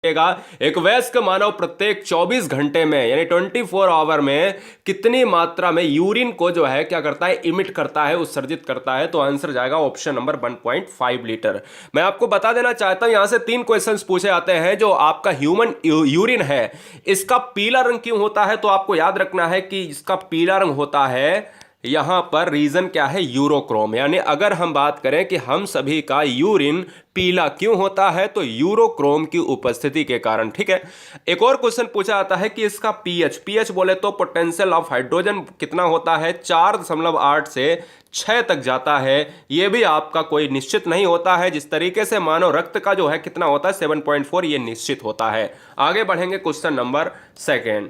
एक वयस्क मानव प्रत्येक 24 घंटे में यानी 24 आवर में कितनी मात्रा में यूरिन को जो है क्या करता है, इमिट करता है, उत्सर्जित करता है। तो आंसर जाएगा ऑप्शन नंबर 1.5 लीटर। मैं आपको बता देना चाहता हूं, यहां से 3 क्वेश्चंस पूछे जाते हैं। जो आपका ह्यूमन यूरिन है, इसका पीला रंग क्यों होता है? तो आपको याद रखना है कि इसका पीला रंग होता है, यहां पर रीजन क्या है, यूरोक्रोम। यानी अगर हम बात करें कि हम सभी का यूरिन पीला क्यों होता है, तो यूरोक्रोम की उपस्थिति के कारण। ठीक है, एक और क्वेश्चन पूछा जाता है कि इसका पीएच, पीएच बोले तो पोटेंशियल ऑफ हाइड्रोजन कितना होता है, 4.8 से 6 तक जाता है। यह भी आपका कोई निश्चित नहीं होता है। जिस तरीके से मानो रक्त का जो है कितना होता है, 7.4, यह निश्चित होता है। आगे बढ़ेंगे, क्वेश्चन नंबर 2।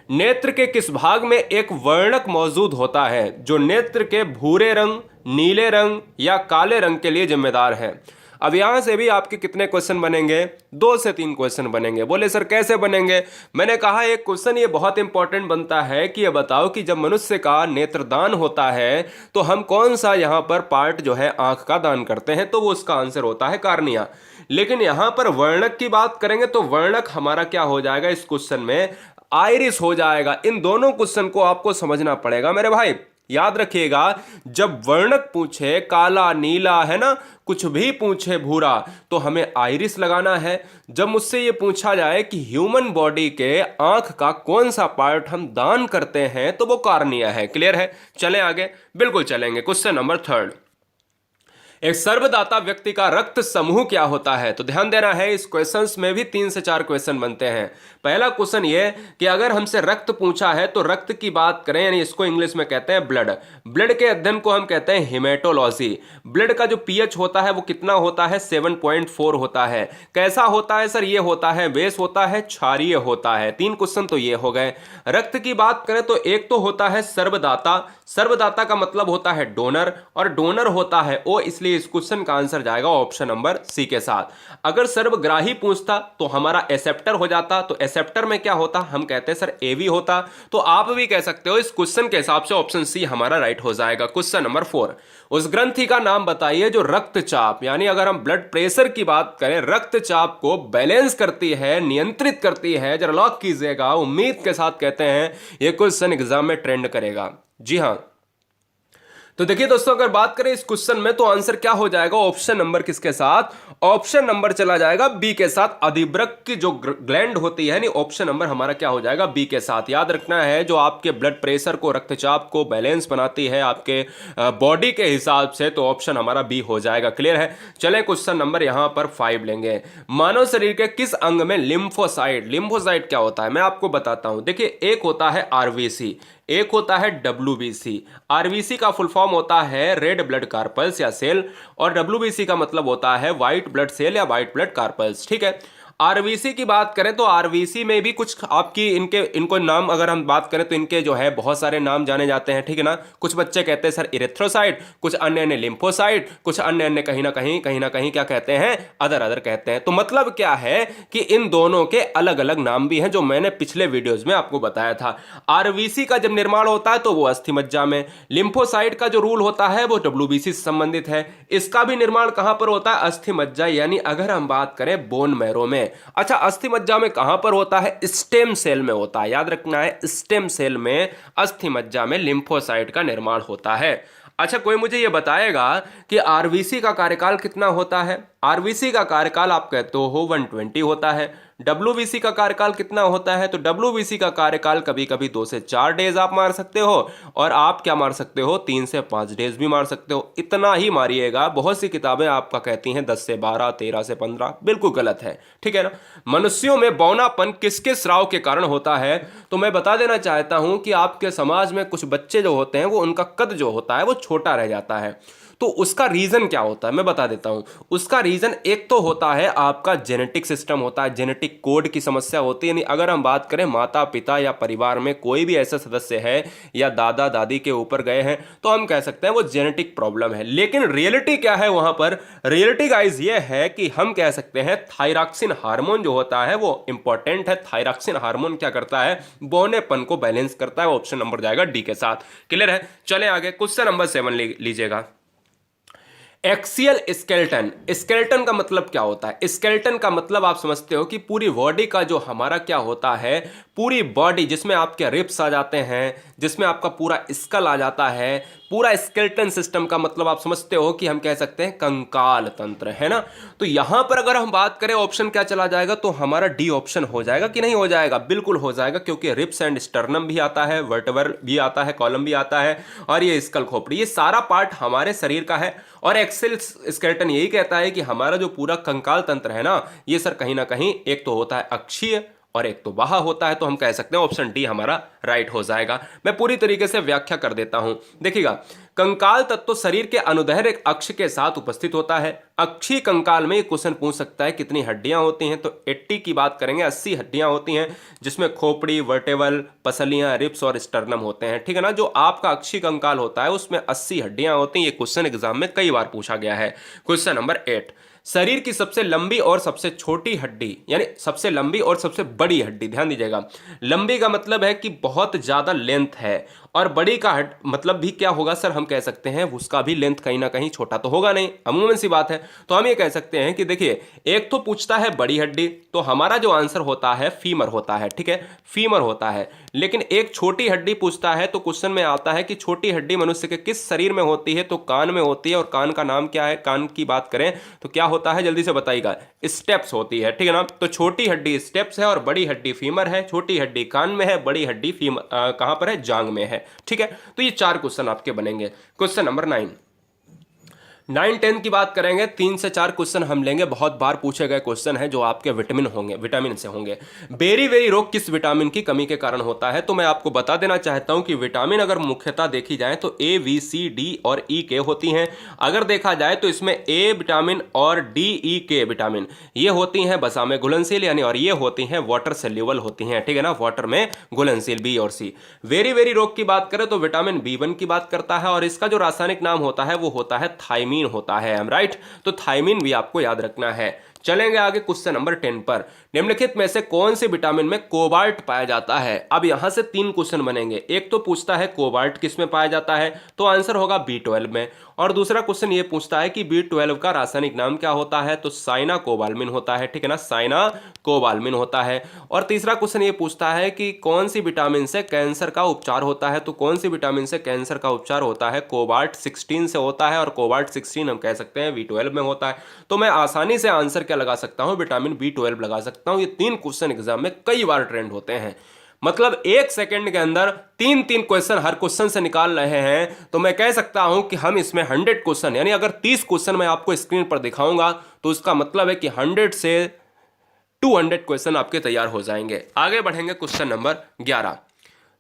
नेत्र के किस भाग में एक वर्णक मौजूद होता है जो नेत्र के भूरे रंग, नीले रंग या काले रंग के लिए जिम्मेदार है? अब यहां से भी आपके कितने क्वेश्चन बनेंगे? 2 से 3 क्वेश्चन बनेंगे। बोले सर कैसे बनेंगे? मैंने कहा एक क्वेश्चन ये बहुत इंपॉर्टेंट बनता है कि ये बताओ कि जब मनुष्य का नेत्रदान होता है तो हम कौन सा यहां पर पार्ट जो है आंख का दान करते हैं, तो वो उसका आंसर होता है कार्निया। लेकिन यहां पर वर्णक की बात करेंगे तो वर्णक हमारा क्या हो जाएगा इस क्वेश्चन में, आइरिस हो जाएगा। इन दोनों क्वेश्चन को आपको समझना पड़ेगा मेरे भाई। याद रखिएगा, जब वर्णक पूछे काला नीला है ना, कुछ भी पूछे भूरा, तो हमें आइरिस लगाना है। जब मुझसे ये पूछा जाए कि ह्यूमन बॉडी के आंख का कौन सा पार्ट हम दान करते हैं, तो वो कार्निया है। क्लियर है? चलें आगे, बिल्कुल चलेंगे। क्वेश्चन नंबर 3, एक सर्वदाता व्यक्ति का रक्त समूह क्या होता है? तो ध्यान देना है, इस क्वेश्चंस में भी 3 से 4 क्वेश्चन बनते हैं। पहला क्वेश्चन ये कि अगर हमसे रक्त पूछा है तो रक्त की बात करें, यानी इसको इंग्लिश में कहते हैं ब्लड। ब्लड के अध्ययन को हम कहते हैं हिमेटोलॉजी। ब्लड का जो पीएच होता है वो कितना होता है, 7.4 होता है। कैसा होता है सर? ये होता है बेस होता है, क्षारीय होता है। 3 क्वेश्चन तो ये हो गए। रक्त की बात करें तो एक तो होता है सर्वदाता, सर्वदाता का मतलब होता है डोनर, और डोनर होता है ओ, इसलिए इस क्वेश्चन का आंसर जाएगा ऑप्शन नंबर सी के साथ। अगर सर्वग्राही पूछता तो हमारा एक्सेप्टर हो जाता, तो एक्सेप्टर में क्या होता, हम कहते हैं सर एवी होता। तो आप भी कह सकते हो इस क्वेश्चन के हिसाब से ऑप्शन सी हमारा राइट हो जाएगा। क्वेश्चन नंबर 4, उस ग्रंथि का नाम बताइए जो रक्तचाप, यानी अगर हम ब्लड प्रेशर की बात करें, रक्तचाप को बैलेंस करती है, नियंत्रित करती है। जरा लॉक कीजिएगा, उम्मीद के साथ कहते हैं यह क्वेश्चन एग्जाम में ट्रेंड करेगा। जी हां, तो देखिए दोस्तों, अगर बात करें इस क्वेश्चन में तो आंसर क्या हो जाएगा, ऑप्शन नंबर किसके साथ, ऑप्शन नंबर चला जाएगा बी के साथ। अधिवृक्क की जो ग्लैंड होती है, ऑप्शन नंबर हमारा क्या हो जाएगा, बी के साथ। याद रखना है, जो आपके ब्लड प्रेशर को, रक्तचाप को बैलेंस बनाती है आपके बॉडी के हिसाब से, तो ऑप्शन हमारा बी हो जाएगा। क्लियर है? चले क्वेश्चन नंबर यहां पर 5 लेंगे। मानव शरीर के किस अंग में लिम्फोसाइट, लिम्फोसाइट क्या होता है मैं आपको बताता हूं। देखिए, एक होता है आरबीसी, एक होता है डब्ल्यूबीसी। आरबीसी का फुल फॉर्म होता है रेड ब्लड कार्पल्स या सेल, और डब्ल्यूबीसी का मतलब होता है व्हाइट ब्लड सेल या व्हाइट ब्लड कार्पल्स। ठीक है, आरबीसी की बात करें तो आरबीसी में भी कुछ आपकी इनको नाम अगर हम बात करें तो इनके जो है बहुत सारे नाम जाने जाते हैं। ठीक है ना, कुछ बच्चे कहते हैं सर इरेथ्रोसाइट, कुछ अन्य ने लिम्फोसाइट, कुछ अन्य कहीं ना कहीं क्या कहते हैं, अदर अदर कहते हैं। तो मतलब क्या है कि इन दोनों के अलग अलग नाम भी हैं, जो मैंने पिछले वीडियोज में आपको बताया था। आरबीसी का जब निर्माण होता है तो वो अस्थि मज्जा में, लिम्फोसाइट का जो रूल होता है वो डब्ल्यूबीसी से संबंधित है। इसका भी निर्माण कहां पर होता है, अस्थि मज्जा, यानी अगर हम बात करें बोन मैरो में। अच्छा, अस्थि मज्जा में कहां पर होता है, स्टेम सेल में होता है। याद रखना है, स्टेम सेल में, अस्थि मज्जा में लिम्फोसाइट का निर्माण होता है। अच्छा, कोई मुझे यह बताएगा कि आरबीसी का कार्यकाल कितना होता है? आरबीसी का कार्यकाल आप कहते हो 120 होता है। डब्ल्यूबीसी का कार्यकाल कितना होता है? तो डब्ल्यूबीसी का कार्यकाल कभी कभी 2 से 4 डेज आप मार सकते हो, और आप क्या मार सकते हो, 3 से 5 डेज भी मार सकते हो। इतना ही मारिएगा। बहुत सी किताबें आपका कहती हैं 10 से 12, 13 से 15, बिल्कुल गलत है। ठीक है ना। मनुष्यों में बौनापन किसके स्राव के कारण होता है? तो मैं बता देना चाहता हूं कि आपके समाज में कुछ बच्चे जो होते हैं वो, उनका कद जो होता है वो छोटा रह जाता है। तो उसका रीजन क्या होता है मैं बता देता हूं। उसका रीजन एक तो होता है आपका जेनेटिक सिस्टम होता है, जेनेटिक कोड की समस्या होती है। यानी अगर हम बात करें माता पिता या परिवार में कोई भी ऐसा सदस्य है या दादा दादी के ऊपर गए हैं, तो हम कह सकते हैं वो जेनेटिक प्रॉब्लम है। लेकिन रियलिटी क्या है वहां पर, रियलिटी गाइस ये है कि हम कह सकते हैं थायरॉक्सिन हार्मोन जो होता है वो इंपॉर्टेंट है। थायरॉक्सिन हार्मोन क्या करता है, बौनेपन को बैलेंस करता है। ऑप्शन नंबर जाएगा डी के साथ। क्लियर है? चले आगे, क्वेश्चन नंबर 7 लीजिएगा। एक्सियल स्केलेटन, स्केलेटन का मतलब क्या होता है? स्केलेटन का मतलब आप समझते हो कि पूरी बॉडी का जो हमारा क्या होता है, पूरी बॉडी जिसमें आपके रिब्स आ जाते हैं, जिसमें आपका पूरा स्कल आ जाता है, पूरा स्केलेटन सिस्टम का मतलब आप समझते हो कि हम कह सकते हैं कंकाल तंत्र, है ना। तो यहां पर अगर हम बात करें ऑप्शन क्या चला जाएगा, तो हमारा डी ऑप्शन हो जाएगा कि नहीं हो जाएगा? बिल्कुल हो जाएगा, क्योंकि रिब्स एंड स्टर्नम भी आता है, वर्टेब्रल भी आता है, कॉलम भी आता है, और ये स्कल खोपड़ी, ये सारा पार्ट हमारे शरीर का है। और एक्सेल स्केलेटन यही कहता है कि हमारा जो पूरा कंकाल तंत्र है ना, ये सर कहीं ना कहीं एक तो होता है अक्षीय और एक तो बाह्य होता है। तो हम कह सकते हैं ऑप्शन डी हमारा राइट हो जाएगा। मैं पूरी तरीके से व्याख्या कर देता हूं, देखिएगा। कंकाल तत्व शरीर के अनुदैर्ध्य एक अक्ष के साथ उपस्थित होता है। अक्षीय कंकाल में क्वेश्चन पूछ सकता है कितनी हड्डियां होती हैं, तो 80 की बात करेंगे, 80 हड्डियां होती हैं, जिसमें खोपड़ी, वर्टेबल, पसलियां, रिब्स और स्टर्नम होते हैं, ठीक है ना। जो आपका अक्षीय कंकाल होता है उसमें 80 हड्डियां होती हैं। ये क्वेश्चन एग्जाम में कई बार पूछा गया है। क्वेश्चन नंबर 8, शरीर की सबसे लंबी और सबसे छोटी हड्डी, यानी सबसे लंबी और सबसे बड़ी हड्डी, ध्यान दीजिएगा। लंबी का मतलब है कि बहुत ज्यादा लेंथ है, और बड़ी का मतलब भी क्या होगा सर, हम कह सकते हैं उसका भी लेंथ कहीं ना कहीं छोटा तो होगा नहीं, अमूमन सी बात है। तो हम ये कह सकते हैं कि देखिए, एक तो पूछता है बड़ी हड्डी, तो हमारा जो आंसर होता है फीमर होता है, ठीक है, फीमर होता है। लेकिन एक छोटी हड्डी पूछता है, तो क्वेश्चन में आता है कि छोटी हड्डी मनुष्य के किस शरीर में होती है, तो कान में होती है। और कान का नाम क्या है? कान की बात करें तो क्या होता है, जल्दी से बताइएगा? स्टेप्स होती है, ठीक है ना। तो छोटी हड्डी स्टेप्स है और बड़ी हड्डी फीमर है। छोटी हड्डी कान में है, बड़ी हड्डी फीमर कहां पर है? जांग में है, ठीक है। तो ये 4 क्वेश्चन आपके बनेंगे। क्वेश्चन नंबर 9, 9-10 की बात करेंगे, 3 से 4 क्वेश्चन हम लेंगे, बहुत बार पूछे गए क्वेश्चन है जो आपके विटामिन होंगे, विटामिन से होंगे। बेरी बेरी रोग किस विटामिन की कमी के कारण होता है? तो मैं आपको बता देना चाहता हूं कि विटामिन अगर मुख्यतः देखी जाए तो ए, बी, सी, डी और ई के होती हैं। अगर देखा जाए तो इसमें ए विटामिन और डी, ई के विटामिन ये होती हैं वसा में घुलनशील, यानी, और ये होती हैं वाटर सेल्यूबल होती हैं, ठीक है ना, वाटर में घुलनशील, बी और सी। वेरी वेरी रोग की बात करें तो विटामिन बी1 की बात करता है, और इसका जो रासायनिक नाम होता है वो होता है थायमीन होता है, राइट। तो थायमीन भी आपको याद रखना है। चलेंगे आगे क्वेश्चन नंबर 10 पर। निम्नलिखित में से कौन से विटामिन में कोबाल्ट पाया जाता है? अब यहां से 3 क्वेश्चन बनेंगे। एक तो पूछता है कोबाल्ट किस में पाया जाता है, तो आंसर होगा B12 में। और दूसरा क्वेश्चन ये पूछता है कि B12 का रासायनिक नाम क्या होता है, तो साइना कोबालमिन होता है, ठीक है ना, साइना कोबालमिन होता है। और तीसरा क्वेश्चन ये पूछता है कि कौन सी विटामिन से कैंसर का उपचार होता है, तो कौन सी विटामिन से कैंसर का उपचार होता है? कोबाल्ट 16 से होता है, और कोबाल्ट 16 हम कह सकते हैं B12 में होता है। तो मैं आसानी से आंसर क्या लगा सकता हूं? विटामिन B12 लगा सकता हूं। ये 3 क्वेश्चन एग्जाम में कई बार ट्रेंड होते हैं, मतलब 1 सेकंड के अंदर 3-3 क्वेश्चन हर क्वेश्चन से निकाल रहे हैं। तो मैं कह सकता हूं कि हम इसमें 100 क्वेश्चन, यानी अगर 30 क्वेश्चन मैं आपको स्क्रीन पर दिखाऊंगा तो उसका मतलब है कि 100 से 200 क्वेश्चन आपके तैयार हो जाएंगे। आगे बढ़ेंगे क्वेश्चन नंबर 11।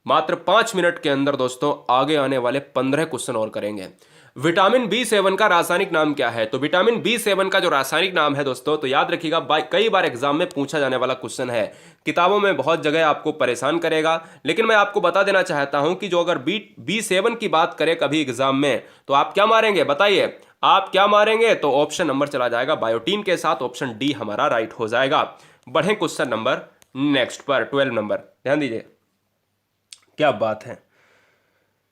मात्र 5 मिनट के अंदर दोस्तों आगे आने वाले 15 क्वेश्चन और करेंगे। विटामिन B7 का रासायनिक नाम क्या है? तो विटामिन B7 का जो रासायनिक नाम है दोस्तों, तो याद रखिएगा, कई बार एग्जाम में पूछा जाने वाला क्वेश्चन है, किताबों में बहुत जगह आपको परेशान करेगा। लेकिन मैं आपको बता देना चाहता हूं कि जो अगर B7 की बात करें कभी एग्जाम में, तो आप क्या मारेंगे बताइए? आप क्या मारेंगे? तो ऑप्शन नंबर चला जाएगा बायोटीन के साथ, ऑप्शन डी हमारा राइट हो जाएगा। बढ़े क्वेश्चन नंबर नेक्स्ट पर, 12 नंबर, ध्यान दीजिए, क्या बात है।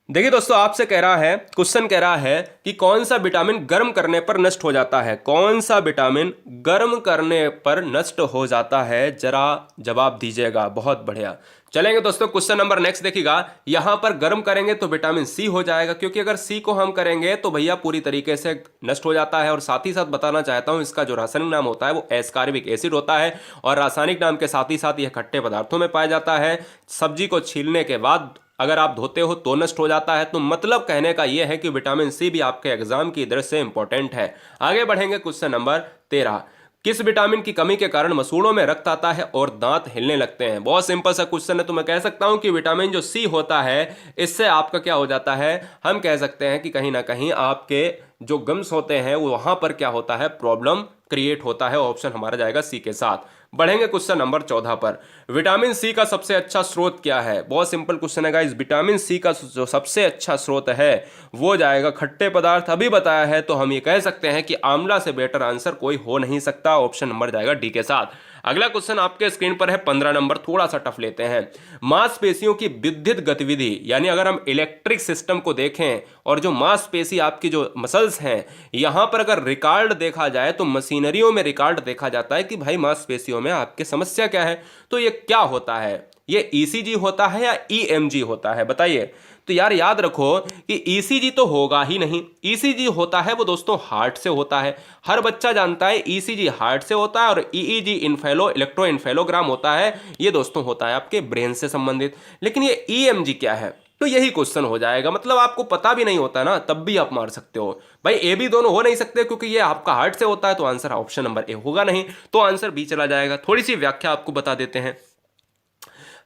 देखिए दोस्तों, आपसे कह रहा है, क्वेश्चन कह रहा है कि कौन सा विटामिन गर्म करने पर नष्ट हो जाता है? कौन सा विटामिन गर्म करने पर नष्ट हो जाता है? जरा जवाब दीजिएगा। बहुत बढ़िया। चलेंगे दोस्तों क्वेश्चन नंबर नेक्स्ट, देखिएगा। यहां पर गर्म करेंगे तो विटामिन सी हो जाएगा, क्योंकि अगर सी को हम करेंगे तो भैया पूरी तरीके से नष्ट हो जाता है। और साथ ही साथ बताना चाहता हूं, इसका जो रासायनिक नाम होता है वो एस्कार्बिक एसिड होता है, और रासायनिक नाम के साथ ही साथ यह खट्टे पदार्थों में पाया जाता है। सब्जी को छीलने के बाद अगर आप धोते हो तो नष्ट हो जाता है। तो मतलब कहने का यह है कि विटामिन सी भी आपके एग्जाम की दृष्टि से इंपॉर्टेंट है। आगे बढ़ेंगे क्वेश्चन नंबर 13। किस विटामिन की कमी के कारण मसूड़ों में रक्त आता है और दांत हिलने लगते हैं? बहुत सिंपल सा क्वेश्चन है। तो मैं कह सकता हूं कि विटामिन जो सी होता है, इससे आपका क्या हो जाता है, हम कह सकते हैं कि कहीं ना कहीं आपके जो गम्स होते हैं वहां पर क्या होता है, प्रॉब्लम क्रिएट होता है। ऑप्शन हमारा जाएगा सी के साथ। बढ़ेंगे क्वेश्चन नंबर 14 पर। विटामिन सी का सबसे अच्छा स्रोत क्या है? बहुत सिंपल क्वेश्चन है गाइस। विटामिन सी का जो सबसे अच्छा स्रोत है वो जाएगा खट्टे पदार्थ। अभी बताया है तो हम ये कह सकते हैं कि आंवला से बेटर आंसर कोई हो नहीं सकता। ऑप्शन नंबर जाएगा डी के साथ। अगला क्वेश्चन आपके स्क्रीन पर है 15 नंबर, थोड़ा सा टफ लेते हैं। मांसपेशियों की विद्युत गतिविधि, यानी अगर हम इलेक्ट्रिक सिस्टम को देखें और जो मांसपेशी आपकी जो मसल्स हैं यहाँ पर अगर रिकॉर्ड देखा जाए तो मशीनरियों में रिकॉर्ड देखा जाता है कि भाई मांसपेशियों में आपकी समस्या क्या है। तो ये क्या होता है, ये ईसीजी होता है या ईएमजी होता है, बताइए। तो यार याद रखो कि ईसीजी तो होगा ही नहीं। ईसीजी होता है वो दोस्तों हार्ट से होता है, हर बच्चा जानता है ईसीजी हार्ट से होता है, और ईईजी इलेक्ट्रोइंफेलोग्राम होता है, ये दोस्तों होता है आपके ब्रेन से संबंधित। लेकिन ये ईएमजी क्या है, तो यही क्वेश्चन हो जाएगा। मतलब आपको पता भी नहीं होता ना तब भी आप मार सकते हो भाई, ए बी दोनों हो नहीं सकते क्योंकि ये आपका हार्ट से होता है, तो आंसर ऑप्शन नंबर ए होगा नहीं, तो आंसर बी चला जाएगा। थोड़ी सी व्याख्या आपको बता देते हैं।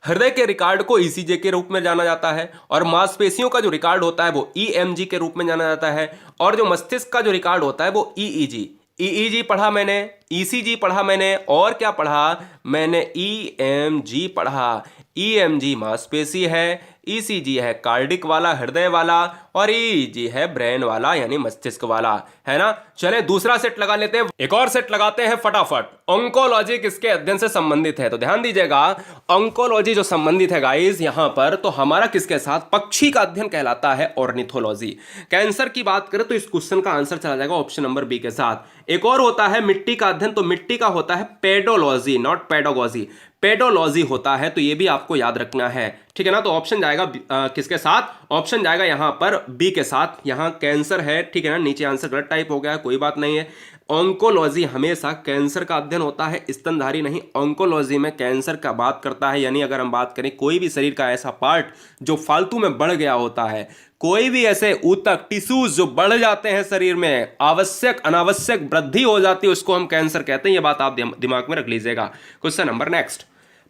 हृदय के रिकॉर्ड को ईसीजी के रूप में जाना जाता है, और मांसपेशियों का जो रिकॉर्ड होता है वो ईएमजी के रूप में जाना जाता है, और जो मस्तिष्क का जो रिकॉर्ड होता है वो ईईजी। ईईजी पढ़ा मैंने, ईसीजी पढ़ा मैंने, और क्या पढ़ा मैंने, ईएमजी पढ़ा। ईएमजी मांसपेशी है, ईसीजी है कार्डिक वाला, हृदय वाला, और ईईजी है ब्रेन वाला यानी मस्तिष्क वाला, है ना। चले दूसरा सेट लगा लेते हैं, एक और सेट लगाते हैं फटाफट। ऑन्कोलॉजी किसके अध्ययन से संबंधित है, तो ध्यान दीजिएगा, ऑन्कोलॉजी जो संबंधित है गाइस यहां पर, तो हमारा किसके साथ, पक्षी का अध्ययन कहलाता है ऑर्निथोलॉजी। कैंसर की बात करें तो इस क्वेश्चन का आंसर चला जाएगा ऑप्शन नंबर बी के साथ। एक और होता है मिट्टी का अध्ययन, तो मिट्टी का होता है पेडोलॉजी, नॉट पेडोगॉजी, पेडोलॉजी होता है, तो ये भी आपको याद रखना है, ठीक है ना। तो ऑप्शन जाएगा किसके साथ, ऑप्शन जाएगा यहां पर बी के साथ। यहां कैंसर है, ठीक है ना, नीचे आंसर गलत टाइप हो गया है, कोई बात नहीं है। ऑन्कोलॉजी हमेशा कैंसर का अध्ययन होता है, स्तनधारी नहीं। ऑन्कोलॉजी में कैंसर का बात करता है, यानी अगर हम बात करें कोई भी शरीर का ऐसा पार्ट जो फालतू में बढ़ गया होता है, कोई भी ऐसे ऊतक टिश्यूज जो बढ़ जाते हैं शरीर में, आवश्यक अनावश्यक वृद्धि हो जाती है, उसको हम कैंसर कहते हैं। ये बात आप दिमाग में रख लीजिएगा। क्वेश्चन नंबर नेक्स्ट,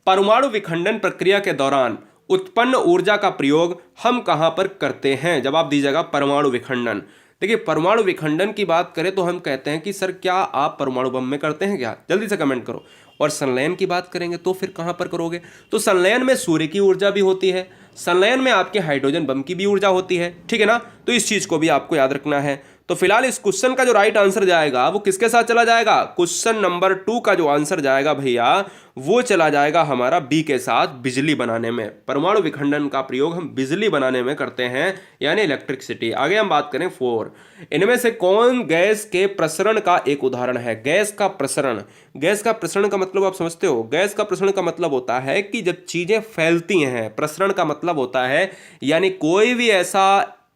परमाणु विखंडन प्रक्रिया के दौरान उत्पन्न ऊर्जा का प्रयोग हम कहां पर करते हैं, जवाब दीजिएगा परमाणु विखंडन। देखिए परमाणु विखंडन की बात करें तो हम कहते हैं कि सर क्या आप परमाणु बम में करते हैं क्या, जल्दी से कमेंट करो। और संलयन की बात करेंगे तो फिर कहां पर करोगे, तो संलयन में सूर्य की ऊर्जा भी होती है, संलयन में आपके हाइड्रोजन बम की भी ऊर्जा होती है, ठीक है ना। तो इस चीज को भी आपको याद रखना है। तो फिलहाल इस क्वेश्चन का जो राइट आंसर जाएगा वो किसके साथ चला जाएगा, क्वेश्चन नंबर 2 का जो आंसर जाएगा भैया वो चला जाएगा हमारा बी के साथ, बिजली बनाने में। परमाणु विखंडन का प्रयोग हम बिजली बनाने में करते हैं, यानी इलेक्ट्रिसिटी। आगे हम बात करें 4, इनमें से कौन गैस के प्रसरण का एक उदाहरण है। गैस का प्रसरण, गैस का प्रसरण का मतलब आप समझते हो, गैस का प्रसरण का मतलब होता है कि जब चीजें फैलती हैं, प्रसरण का मतलब होता है यानी कोई भी ऐसा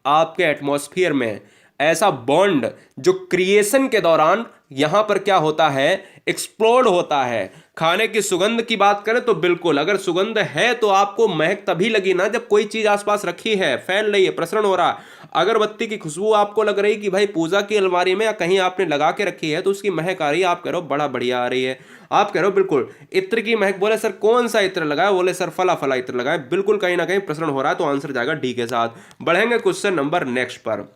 आपके एटमॉस्फेयर में ऐसा बॉन्ड जो क्रिएशन के दौरान यहां पर क्या होता है, एक्सप्लोड होता है। खाने की सुगंध की बात करें तो बिल्कुल, अगर सुगंध है तो आपको महक तभी लगी ना जब कोई चीज आसपास रखी है, फैल रही है, प्रसरण हो रहा। अगरबत्ती की खुशबू आपको लग रही कि भाई पूजा की अलमारी में या कहीं आपने लगा के रखी है तो उसकी महक आ रही है, आप कह रहे हो बड़ा बढ़िया आ रही है, आप कह रहे हो बिल्कुल। इत्र की महक, बोले सर कौन सा इत्र लगाया, बोले सर फला फला इत्र लगाया, बिल्कुल कहीं ना कहीं प्रसरण हो रहा है, तो आंसर जाएगा डी के साथ। बढ़ेंगे क्वेश्चन नंबर नेक्स्ट पर,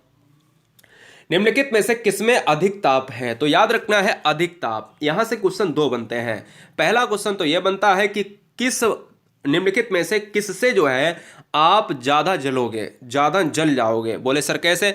निम्नलिखित में से किसमें अधिक ताप है, तो याद रखना है अधिक ताप। यहां से क्वेश्चन 2 बनते हैं। पहला क्वेश्चन तो यह बनता है कि किस निम्नलिखित में से किससे जो है आप ज्यादा जलोगे, ज्यादा जल जाओगे, बोले सर कैसे,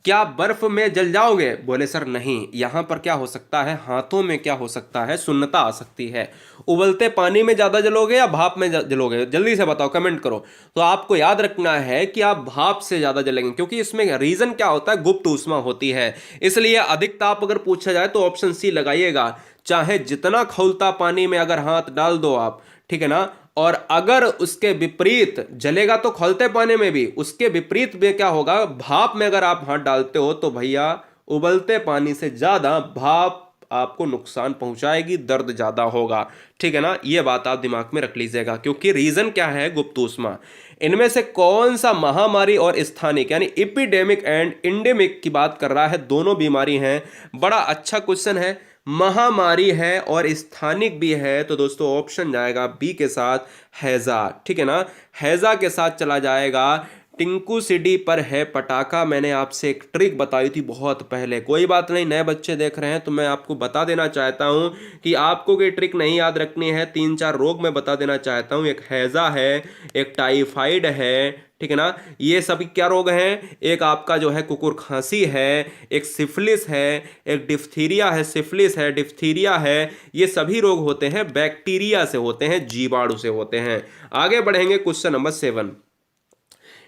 क्या बर्फ में जल जाओगे, बोले सर नहीं। यहां पर क्या हो सकता है, हाथों में क्या हो सकता है, शून्यता आ सकती है। उबलते पानी में ज्यादा जलोगे या भाप में जलोगे, जल्दी से बताओ, कमेंट करो। तो आपको याद रखना है कि आप भाप से ज्यादा जलेंगे, क्योंकि इसमें रीजन क्या होता है, गुप्त ऊष्मा होती है, इसलिए अधिक ताप अगर पूछा जाए तो ऑप्शन सी लगाइएगा। चाहे जितना खौलता पानी में अगर हाथ डाल दो आप, ठीक है ना, और अगर उसके विपरीत जलेगा तो खौलते पानी में भी, उसके विपरीत में क्या होगा, भाप में अगर आप हाथ डालते हो तो भैया उबलते पानी से ज्यादा भाप आपको नुकसान पहुंचाएगी, दर्द ज्यादा होगा, ठीक है ना। यह बात आप दिमाग में रख लीजिएगा, क्योंकि रीजन क्या है, गुप्त ऊष्मा। इनमें से कौन सा महामारी और स्थानिक यानी एपिडेमिक एंड इंडेमिक की बात कर रहा है, दोनों बीमारी हैं। बड़ा अच्छा क्वेश्चन है, महामारी है और स्थानिक भी है, तो दोस्तों ऑप्शन जाएगा बी के साथ, हैजा, ठीक है ना, हैजा के साथ चला जाएगा। टिंकू सीडी पर है पटाखा, मैंने आपसे एक ट्रिक बताई थी बहुत पहले, कोई बात नहीं, नए बच्चे देख रहे हैं तो मैं आपको बता देना चाहता हूं कि आपको कोई ट्रिक नहीं याद रखनी है, 3-4 रोग मैं बता देना चाहता हूं। एक हैजा है, एक टाइफाइड है, ठीक है ना, ये सभी क्या रोग हैं, एक आपका जो है कुकुर खांसी है, एक सिफिलिस है, एक डिफ्थीरिया है, सिफिलिस है, डिफ्थीरिया है, ये सभी रोग होते हैं बैक्टीरिया से होते हैं, जीवाणु से होते हैं। आगे बढ़ेंगे क्वेश्चन नंबर 7,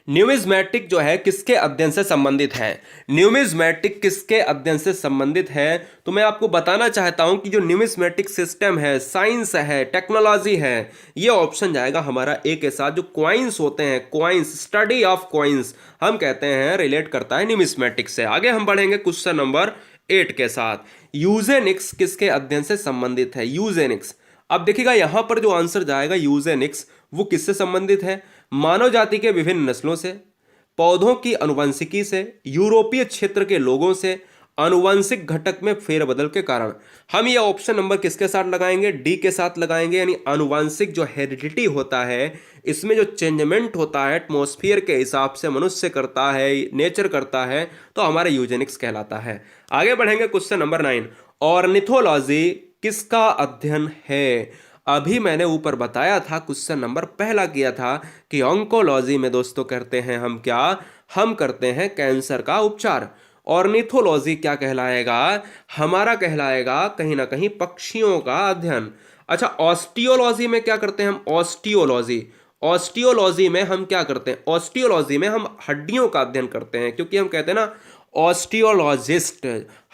न्यूमिज्मेटिक जो है किसके अध्ययन से संबंधित है? न्यूमिज्मेटिक किसके अध्ययन से संबंधित है? तो मैं आपको बताना चाहता हूं कि जो न्यूमिज्मेटिक सिस्टम है, साइंस है, टेक्नोलॉजी है, ये ऑप्शन जाएगा हमारा ए के साथ। जो क्वाइंस होते हैं, क्वाइंस, स्टडी ऑफ क्वाइंस हम कहते हैं, रिलेट करता है न्यूमिज्मेटिक से। आगे हम बढ़ेंगे क्वेश्चन नंबर 8 के साथ। यूजेनिक्स किसके अध्ययन से संबंधित है? यूजेनिक्स। अब देखिएगा यहां पर जो आंसर जाएगा यूजेनिक्स, वो किससे संबंधित है? मानव जाति के विभिन्न नस्लों से, पौधों की अनुवंशिकी से, यूरोपीय क्षेत्र के लोगों से, आनुवंशिक घटक में फेरबदल के कारण। हम ये ऑप्शन नंबर किसके साथ लगाएंगे? डी के साथ लगाएंगे। यानी आनुवंशिक जो हेरिडिटी होता है, इसमें जो चेंजमेंट होता है एटमॉस्फेयर के हिसाब से मनुष्य करता है, नेचर करता है, तो हमारा यूजेनिक्स कहलाता है। आगे बढ़ेंगे क्वेश्चन नंबर 9। ऑर्निथोलॉजी किसका अध्ययन है? अभी मैंने ऊपर बताया था, क्वेश्चन नंबर पहला किया था कि ऑन्कोलॉजी में दोस्तों करते हैं हम क्या? हम करते हैं कैंसर का उपचार। ऑर्निथोलॉजी क्या कहलाएगा? हमारा कहलाएगा कहीं ना कहीं पक्षियों का अध्ययन। अच्छा, ऑस्टियोलॉजी में क्या करते हैं हम? ऑस्टियोलॉजी। ऑस्टियोलॉजी में हम क्या करते हैं? ऑस्टियोलॉजी में हम हड्डियों का अध्ययन करते हैं, क्योंकि हम कहते हैं ना ऑस्टियोलॉजिस्ट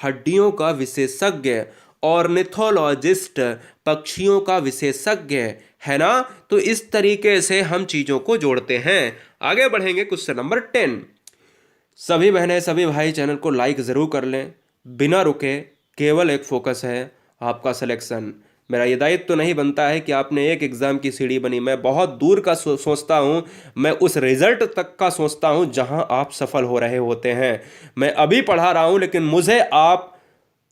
हड्डियों का विशेषज्ञ, ऑर्निथोलॉजिस्ट पक्षियों का विशेषज्ञ, है ना। तो इस तरीके से हम चीजों को जोड़ते हैं। आगे बढ़ेंगे क्वेश्चन नंबर 10। सभी बहनें, सभी भाई चैनल को लाइक जरूर कर लें, बिना रुके। केवल एक फोकस है, आपका सिलेक्शन। मेरा ये दायित्व तो नहीं बनता है कि आपने एक एग्जाम की सीढ़ी बनी। मैं बहुत दूर का सोचता हूँ, मैं उस रिजल्ट तक का सोचता हूँ जहाँ आप सफल हो रहे होते हैं। मैं अभी पढ़ा रहा हूँ, लेकिन मुझे आप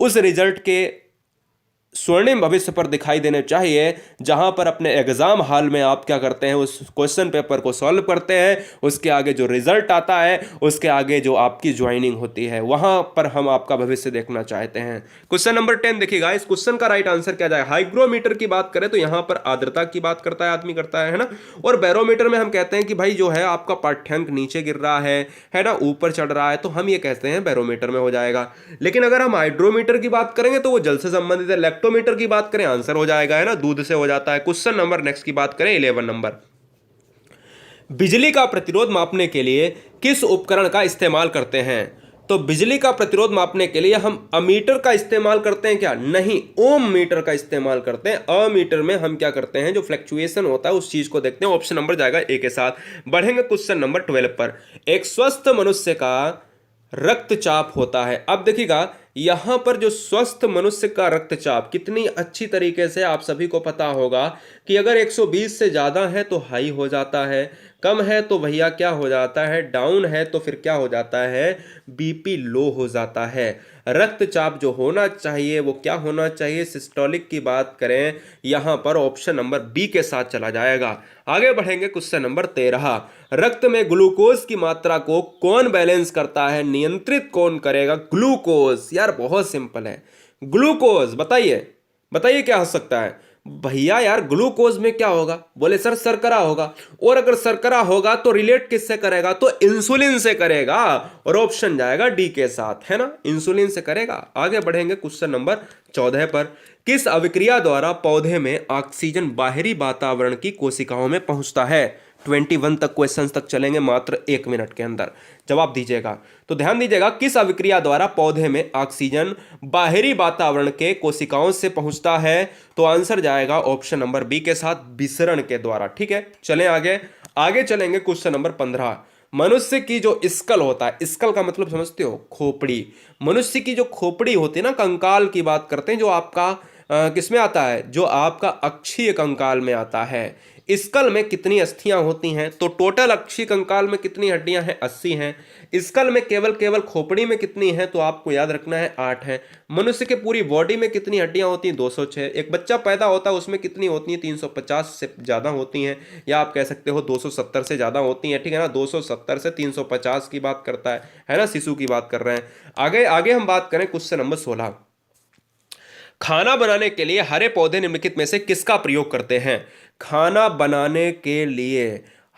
उस रिजल्ट के स्वर्णिम भविष्य पर दिखाई देने चाहिए, जहां पर अपने एग्जाम हॉल में आप क्या करते हैं? उस क्वेश्चन पेपर को सॉल्व करते हैं, उसके आगे जो रिजल्ट आता है, उसके आगे जो आपकी ज्वाइनिंग होती है, वहां पर हम आपका भविष्य देखना चाहते हैं। क्वेश्चन नंबर 10 देखिएगा। इस क्वेश्चन का राइट आंसर क्या जाए? हाइग्रोमीटर की बात करें तो यहां पर आर्द्रता की बात करता है आदमी, करता है ना। और बैरोमीटर में हम कहते हैं कि भाई जो है आपका पाठ्यांक नीचे गिर रहा है ना, ऊपर चढ़ रहा है, तो हम ये कहते हैं बैरोमीटर में हो जाएगा। लेकिन अगर हम हाइड्रोमीटर की बात करेंगे तो वो जल से संबंधित है। लैक्टोमीटर की बात करें, आंसर हो जाएगा, है ना, दूध से हो जाता है। क्वेश्चन नंबर नेक्स्ट की बात करें 11 नंबर। बिजली का प्रतिरोध मापने के लिए किस उपकरण का इस्तेमाल करते हैं? तो बिजली का प्रतिरोध मापने के लिए हम अमीटर का इस्तेमाल करते हैं क्या? नहीं, ओम मीटर का इस्तेमाल करते हैं। अमीटर में हम क्या करते हैं? जो फ्लक्चुएशन होता है उस चीज को देखते हैं। ऑप्शन नंबर जाएगा ए के साथ। बढ़ेंगे क्वेश्चन नंबर 12 पर। एक स्वस्थ मनुष्य का रक्तचाप होता है। अब देखिएगा यहां पर जो स्वस्थ मनुष्य का रक्तचाप, कितनी अच्छी तरीके से आप सभी को पता होगा कि अगर 120 से ज्यादा है तो हाई हो जाता है, कम है तो भैया क्या हो जाता है? डाउन है तो फिर क्या हो जाता है? बीपी लो हो जाता है। रक्तचाप जो होना चाहिए वो क्या होना चाहिए? सिस्टोलिक की बात करें, यहां पर ऑप्शन नंबर बी के साथ चला जाएगा। आगे बढ़ेंगे क्वेश्चन नंबर 13। रक्त में ग्लूकोज की मात्रा को कौन बैलेंस करता है? नियंत्रित कौन करेगा? ग्लूकोज। यार बहुत सिंपल है, ग्लूकोज। बताइए बताइए क्या हो सकता है भैया? यार ग्लूकोज में क्या होगा? बोले सर शर्करा होगा। और अगर शर्करा होगा तो रिलेट किससे करेगा? तो इंसुलिन से करेगा। और ऑप्शन जाएगा डी के साथ, है ना, इंसुलिन से करेगा। आगे बढ़ेंगे क्वेश्चन नंबर 14 पर। किस अभिक्रिया द्वारा पौधे में ऑक्सीजन बाहरी वातावरण की कोशिकाओं में पहुंचता है? 21 तक क्वेश्चन तक चलेंगे, मात्र 1 मिनट के अंदर जवाब दीजिएगा। तो ध्यान दीजिएगा, किस अभिक्रिया द्वारा पौधे में ऑक्सीजन बाहरी वातावरण के कोशिकाओं से पहुंचता है? तो आंसर जाएगा ऑप्शन नंबर बी के साथ, विसरण के द्वारा। ठीक है, चलें आगे। आगे चलेंगे क्वेश्चन नंबर 15। मनुष्य की जो स्कल होता है, स्कल का मतलब समझते हो? खोपड़ी। मनुष्य की जो खोपड़ी होती है ना, कंकाल की बात करते हैं, जो आपका किसमें आता है? जो आपका अक्षीय कंकाल में आता है। स्कल में कितनी अस्थियां होती हैं? तो टोटल अक्षीय कंकाल में कितनी हड्डियां हैं? 80 हैं। स्कल में केवल खोपड़ी में कितनी है? तो आपको याद रखना है 8 है। मनुष्य के पूरी बॉडी में कितनी हड्डियां होती हैं? 206। एक बच्चा पैदा होता है उसमें कितनी होती हैं? 350 से ज़्यादा होती हैं, या आप कह सकते हो 270 से ज़्यादा होती हैं। ठीक है ना, 270 से 350 की बात करता है ना, शिशु की बात कर रहे हैं। आगे आगे हम बात करें क्वेश्चन नंबर 16। खाना बनाने के लिए हरे पौधे निम्नलिखित में से किसका प्रयोग करते हैं? खाना बनाने के लिए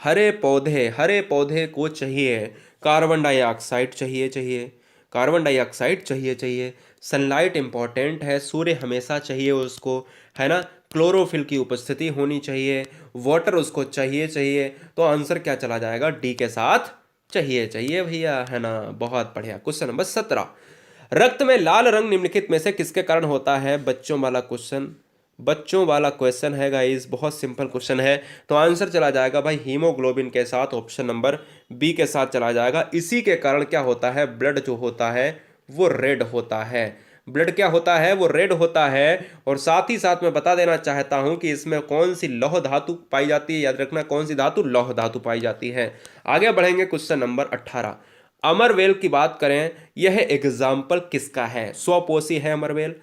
हरे पौधे को चाहिए कार्बन डाइऑक्साइड, चाहिए कार्बन डाइऑक्साइड चाहिए। सनलाइट इंपॉर्टेंट है, सूर्य हमेशा चाहिए उसको, है ना। क्लोरोफिल की उपस्थिति होनी चाहिए, वाटर उसको चाहिए, तो आंसर क्या चला जाएगा, डी के साथ चाहिए भैया, है ना। बहुत बढ़िया। क्वेश्चन नंबर 17, रक्त में लाल रंग निम्नलिखित में से किसके कारण होता है। बच्चों वाला क्वेश्चन है गाइस, बहुत सिंपल क्वेश्चन है, तो आंसर चला जाएगा भाई हीमोग्लोबिन के साथ, ऑप्शन नंबर बी के साथ चला जाएगा। इसी के कारण क्या होता है, ब्लड जो होता है वो रेड होता है। ब्लड क्या होता है, वो रेड होता है। और साथ ही साथ मैं बता देना चाहता हूं कि इसमें कौन सी लौह धातु पाई जाती है, याद रखना कौन सी धातु, लौह धातु पाई जाती है। आगे बढ़ेंगे क्वेश्चन नंबर 18, अमरवेल की बात करें, यह एग्जाम्पल किसका है। स्वपोषी है अमरवेल,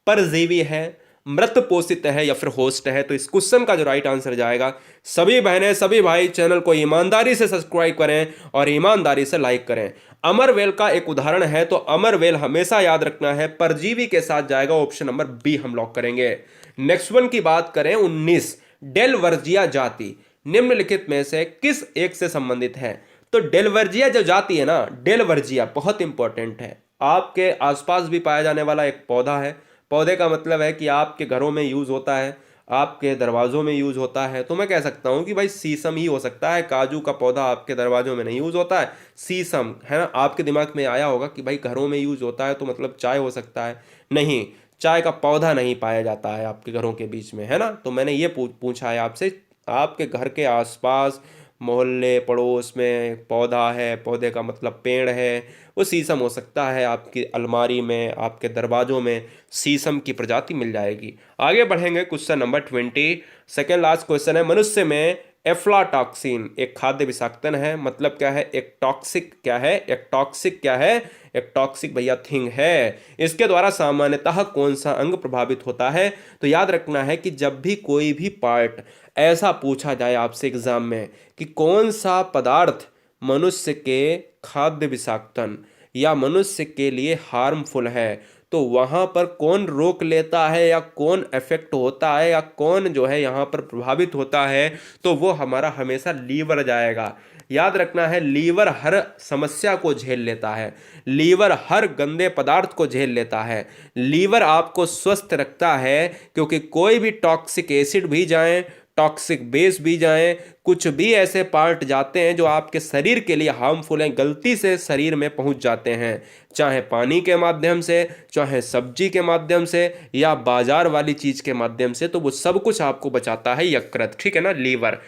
परजीवी है, मृत पोषित है या फिर होस्ट है। तो इस क्वेश्चन का जो राइट आंसर जाएगा, सभी बहनें सभी भाई चैनल को ईमानदारी से सब्सक्राइब करें और ईमानदारी से लाइक करें। अमरवेल का एक उदाहरण है, तो अमरवेल हमेशा याद रखना है परजीवी के साथ जाएगा, ऑप्शन नंबर बी हम लॉक करेंगे। नेक्स्ट वन की बात करें 19, डेलवर्जिया जाति निम्नलिखित में से किस एक से संबंधित है। तो डेलवर्जिया जो जाति है ना, डेलवर्जिया बहुत इंपॉर्टेंट है, आपके आसपास भी पाया जाने वाला एक पौधा है। पौधे का मतलब है कि आपके घरों में यूज होता है, आपके दरवाजों में यूज होता है। तो मैं कह सकता हूं कि भाई शीशम ही हो सकता है, काजू का पौधा आपके दरवाजों में नहीं यूज होता है, शीशम है ना। आपके दिमाग में आया होगा कि भाई घरों में यूज होता है तो मतलब चाय हो सकता है, नहीं, चाय का पौधा नहीं पाया जाता है आपके घरों के बीच में, है ना। तो मैंने ये पूछा है आपसे, आपके घर के आसपास मोहल्ले पड़ोस में पौधा है, पौधे का मतलब पेड़ है, वो शीशम हो सकता है। आपकी अलमारी में, आपके दरवाजों में शीशम की प्रजाति मिल जाएगी। आगे बढ़ेंगे question number 20, second last question है, मनुष्य में एफ्लाटॉक्सिन एक खाद्य विषाक्तन है, मतलब क्या है, एक टॉक्सिक क्या है, एक टॉक्सिक क्या है, एक टॉक्सिक भैया थिंग है। इसके द्वारा सामान्यतः कौन सा अंग प्रभावित होता है। तो याद रखना है कि जब भी कोई भी पार्ट ऐसा पूछा जाए आपसे एग्जाम में कि कौन सा पदार्थ मनुष्य के खाद्य विषाक्तन या मनुष्य के लिए हार्मफुल है, तो वहां पर कौन रोक लेता है या कौन इफेक्ट होता है या कौन जो है यहाँ पर प्रभावित होता है, तो वो हमारा हमेशा लीवर जाएगा। याद रखना है, लीवर हर समस्या को झेल लेता है, लीवर हर गंदे पदार्थ को झेल लेता है, लीवर आपको स्वस्थ रखता है। क्योंकि कोई भी टॉक्सिक एसिड भी जाए, टॉक्सिक बेस भी जाएं, कुछ भी ऐसे पार्ट जाते हैं जो आपके शरीर के लिए हार्मफुल हैं, गलती से शरीर में पहुंच जाते हैं, चाहे पानी के माध्यम से, चाहे सब्जी के माध्यम से या बाजार वाली चीज के माध्यम से, तो वो सब कुछ आपको बचाता है यकृत, ठीक है ना, लीवर।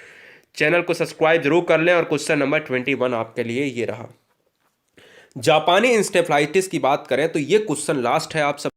चैनल को सब्सक्राइब जरूर कर लें। और क्वेश्चन नंबर 21 आपके लिए ये रहा, जापानी इंसेफ्लाइटिस की बात करें तो ये क्वेश्चन लास्ट है आप सब